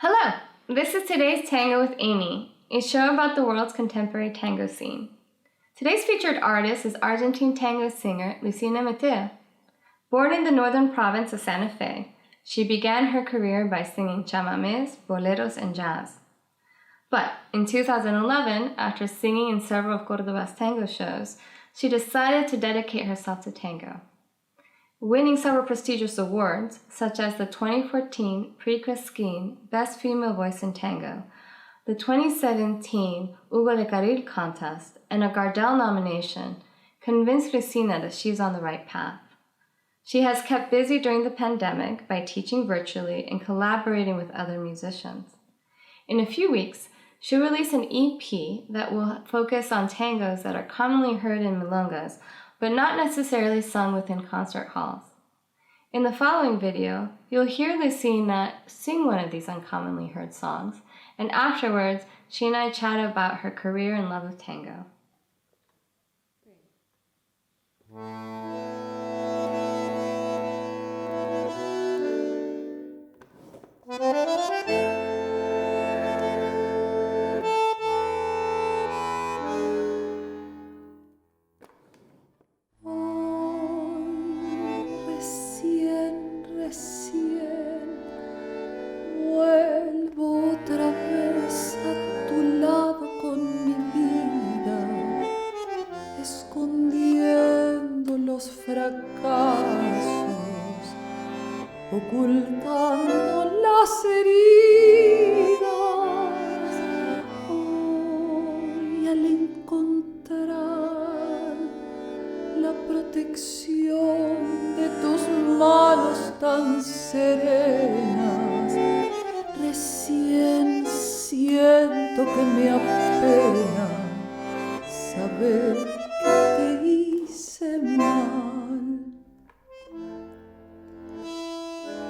Hello! This is today's Tango with Amy, a show about the world's contemporary tango scene. Today's featured artist is Argentine tango singer Lucina Mateo. Born in the northern province of Santa Fe, she began her career by singing chamamés, boleros, and jazz. But in 2011, after singing in several of Cordoba's tango shows, she decided to dedicate herself to tango. Winning several prestigious awards, such as the 2014 Prix Cresquin Best Female Voice in Tango, the 2017 Hugo de Carril contest, and a Gardel nomination, convinced Lucina that she's on the right path. She has kept busy during the pandemic by teaching virtually and collaborating with other musicians. In a few weeks, she'll release an EP that will focus on tangos that are commonly heard in milongas, but not necessarily sung within concert halls. In the following video, you'll hear Lucina sing one of these uncommonly heard songs, and afterwards, she and I chat about her career and love of tango. Vuelvo otra vez a tu lado con mi vida, escondiendo los fracasos, ocultando las heridas. Hoy al encontrar la protección de tus manos tan serenas, recién siento que me apena saber que te hice mal.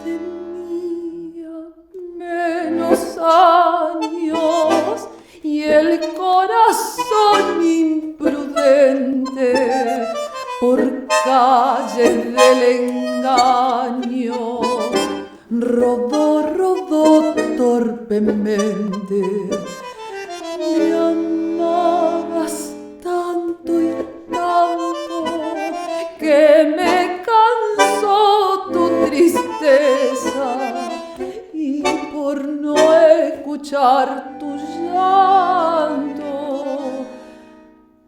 Tenía menos años y el corazón imprudente por calles del engaño rodó torpemente. Me amabas tanto y tanto que me cansó tu tristeza, y por no escuchar tu llanto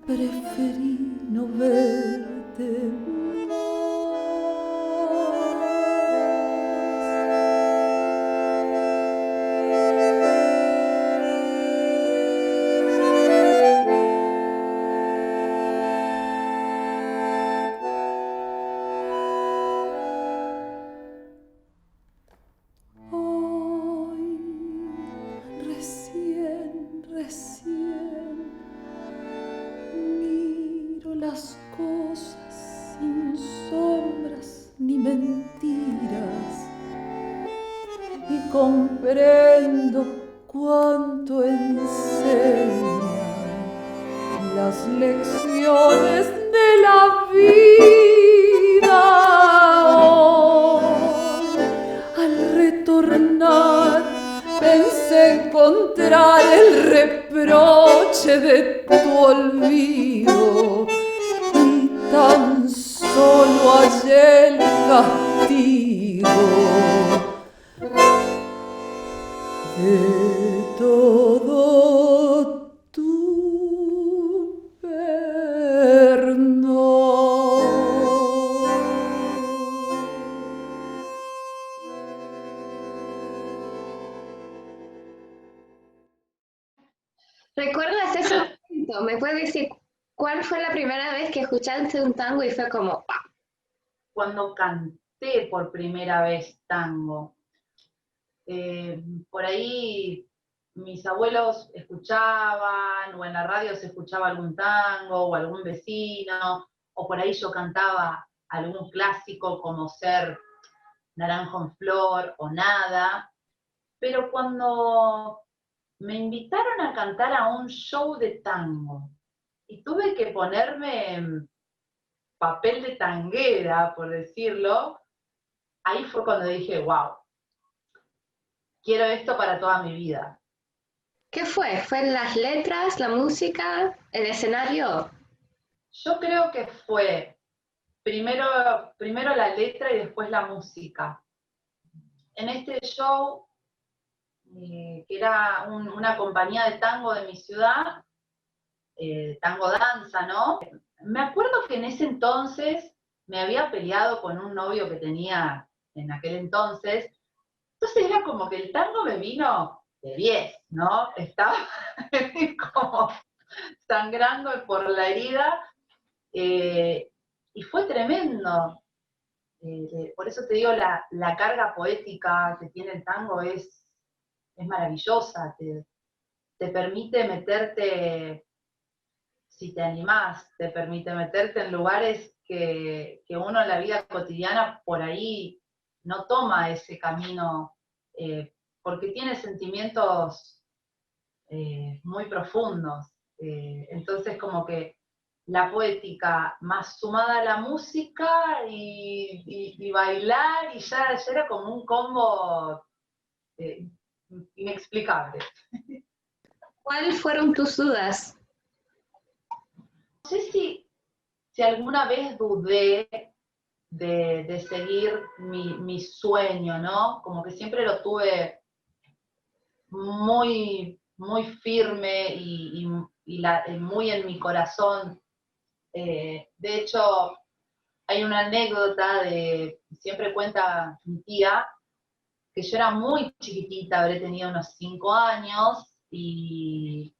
preferí no verte más. Hoy recién miro las cosas sin sombras ni mentiras y comprendo cuánto enseñan las lecciones de la vida. Hoy, al retornar, pensé encontrar el reproche de tu olvido, y tan solo hallé el castigo de todo tu perdón. ¿Recuerdas ese momento? ¿Me puedes decir cuál fue la primera vez que escuchaste un tango y fue como ¡pah! Cuando canté por primera vez tango. Por ahí mis abuelos escuchaban, o en la radio se escuchaba algún tango, o algún vecino, o por ahí yo cantaba algún clásico como Ser Naranjo en Flor o Nada, pero cuando me invitaron a cantar a un show de tango y tuve que ponerme en papel de tanguera, por decirlo, ahí fue cuando dije, wow, quiero esto para toda mi vida. ¿Qué fue? ¿Fue las letras, la música, el escenario? Yo creo que fue primero, primero la letra y después la música. En este show, que era una compañía de tango de mi ciudad, tango danza, ¿no? Me acuerdo que en ese entonces me había peleado con un novio que tenía en aquel entonces. Entonces era como que el tango me vino de 10, ¿no? Estaba como sangrando por la herida, y fue tremendo. Por eso te digo, la carga poética que tiene el tango es maravillosa, te permite meterte, si te animás, te permite meterte en lugares que uno en la vida cotidiana por ahí no toma ese camino, porque tiene sentimientos muy profundos. Entonces como que la poética más sumada a la música y bailar, y ya era como un combo eh, inexplicable. ¿Cuáles fueron tus dudas? No sé si alguna vez dudé de seguir mi sueño, ¿no? Como que siempre lo tuve muy, muy firme y muy en mi corazón. De hecho, hay una anécdota siempre cuenta mi tía, que yo era muy chiquitita, habré tenido unos 5 años, y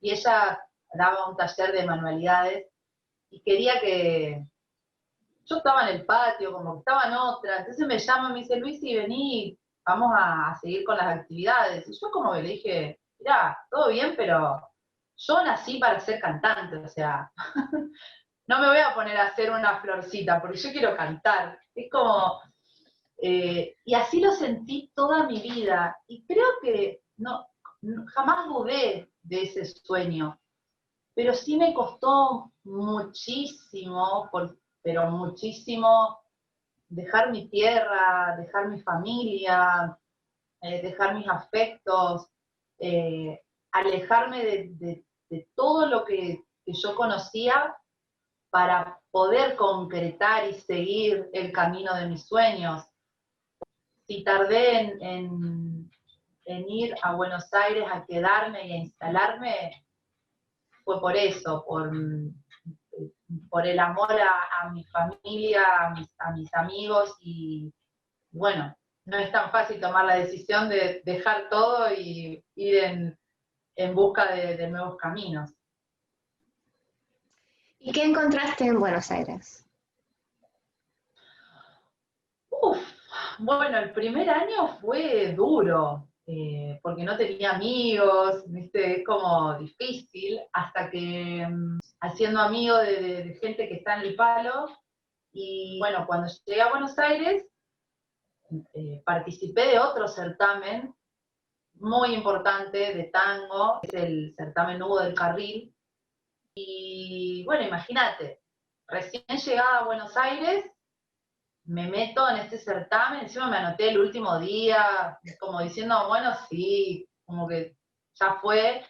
ella daba un taller de manualidades y quería que, yo estaba en el patio, como que estaba en otra, entonces me llama y me dice, Luisi, vení, vamos a seguir con las actividades. Y yo como que le dije, mirá, todo bien, pero yo nací para ser cantante, o sea, no me voy a poner a hacer una florcita, porque yo quiero cantar. Es como, y así lo sentí toda mi vida, y creo que jamás dudé de ese sueño, pero sí me costó muchísimo, pero muchísimo, dejar mi tierra, dejar mi familia, dejar mis afectos, alejarme de todo lo que yo conocía para poder concretar y seguir el camino de mis sueños. Si tardé en ir a Buenos Aires a quedarme y a instalarme, fue por eso, por el amor a mi familia, a mis amigos, y bueno, no es tan fácil tomar la decisión de dejar todo y ir en busca de nuevos caminos. ¿Y qué encontraste en Buenos Aires? Uf, bueno, el primer año fue duro, porque no tenía amigos, ¿viste? Es como difícil, hasta que haciendo amigo de gente que está en el palo, y bueno, cuando llegué a Buenos Aires, participé de otro certamen muy importante de tango, es el certamen Hugo del Carril, y bueno, imagínate, recién llegada a Buenos Aires, me meto en este certamen, encima me anoté el último día, como diciendo, bueno, sí, como que ya fue,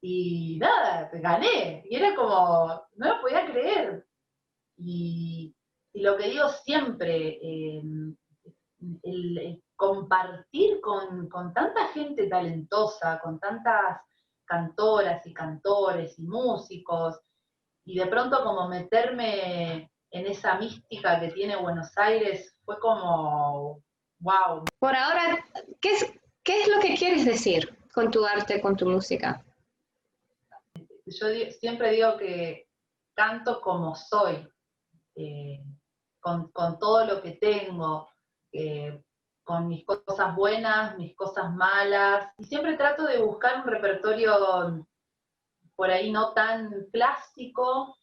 y nada, gané, y era como, no lo podía creer, y lo que digo siempre, el compartir con tanta gente talentosa, con tantas cantoras y cantores y músicos, y de pronto como meterme en esa mística que tiene Buenos Aires, fue como, wow. Por ahora, ¿qué es lo que quieres decir con tu arte, con tu música? Yo siempre digo que canto como soy, eh, con todo lo que tengo, eh, con mis cosas buenas, mis cosas malas, y siempre trato de buscar un repertorio por ahí no tan clásico,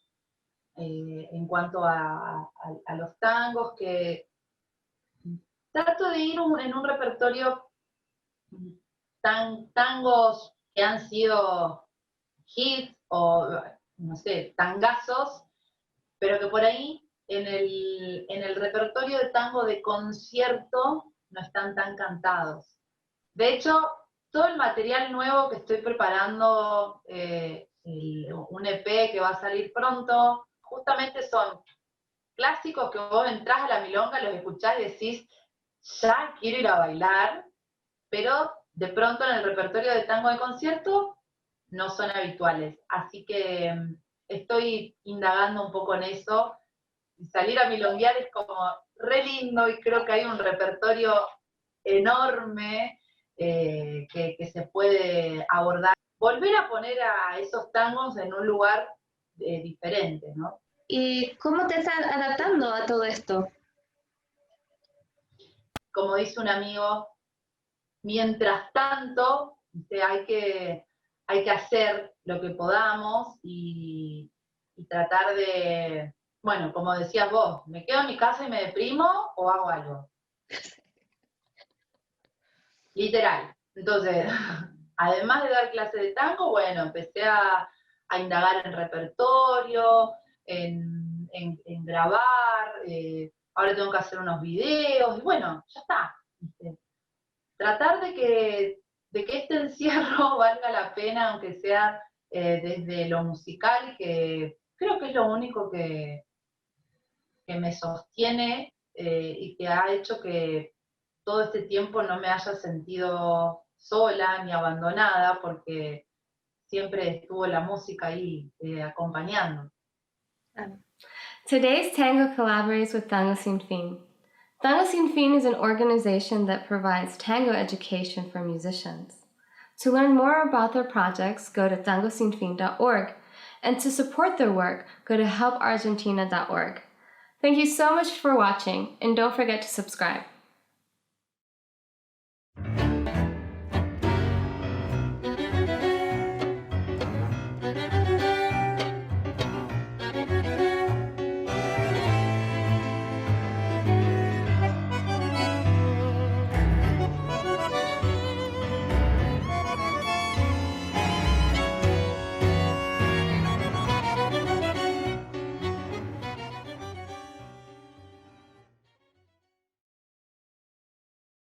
en cuanto a los tangos, que trato de ir en un repertorio tangos que han sido hits o, no sé, tangazos, pero que por ahí en el repertorio de tango de concierto no están tan cantados. De hecho, todo el material nuevo que estoy preparando, un EP que va a salir pronto, justamente son clásicos que vos entrás a la milonga, los escuchás y decís, ya quiero ir a bailar, pero de pronto en el repertorio de tango de concierto no son habituales. Así que estoy indagando un poco en eso. Salir a milonguear es como re lindo y creo que hay un repertorio enorme que se puede abordar. Volver a poner a esos tangos en un lugar diferente, ¿no? ¿Y cómo te estás adaptando a todo esto? Como dice un amigo, mientras tanto, hay que hacer lo que podamos y tratar de, bueno, como decías vos, ¿me quedo en mi casa y me deprimo o hago algo? Literal. Entonces, además de dar clases de tango, bueno, empecé a indagar en repertorio, en grabar, ahora tengo que hacer unos videos, y bueno, ya está. ¿Viste? Tratar de que este encierro valga la pena, aunque sea desde lo musical, que creo que es lo único que me sostiene y que ha hecho que todo este tiempo no me haya sentido sola ni abandonada, porque siempre estuvo la música ahí acompañando. Today's Tango collaborates with Tango Sin Fin. Tango Sin Fin is an organization that provides tango education for musicians. To learn more about their projects, go to tangosinfin.org, and to support their work, go to helpargentina.org. Thank you so much for watching, and don't forget to subscribe.